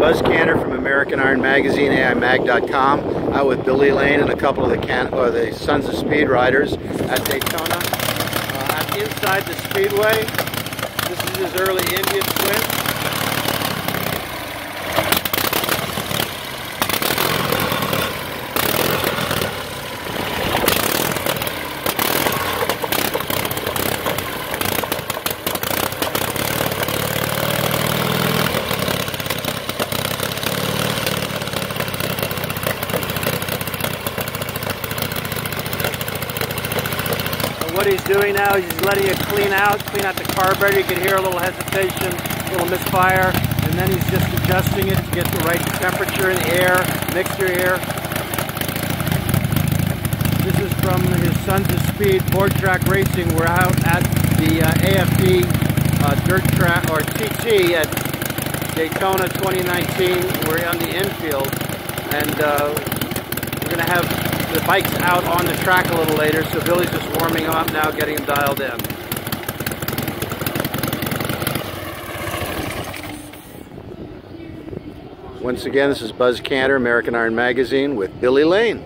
Buzz Cantor from American Iron Magazine, AIMag.com, out with Billy Lane and a couple of the Sons of Speed riders at Daytona. I'm inside the Speedway. This is his early Indian swim. What he's doing now is he's letting it clean out the carburetor. You can hear a little hesitation, a little misfire, and then he's just adjusting it to get the right temperature in the air, mixture here. This is from his Sons of Speed Boardtrack Racing. We're out at the AFD dirt track, or TT, at Daytona 2019. We're on the infield, and we're going to have the bike's out on the track a little later, so Billy's just warming up now, getting him dialed in. Once again, this is Buzz Cantor, American Iron Magazine, with Billy Lane.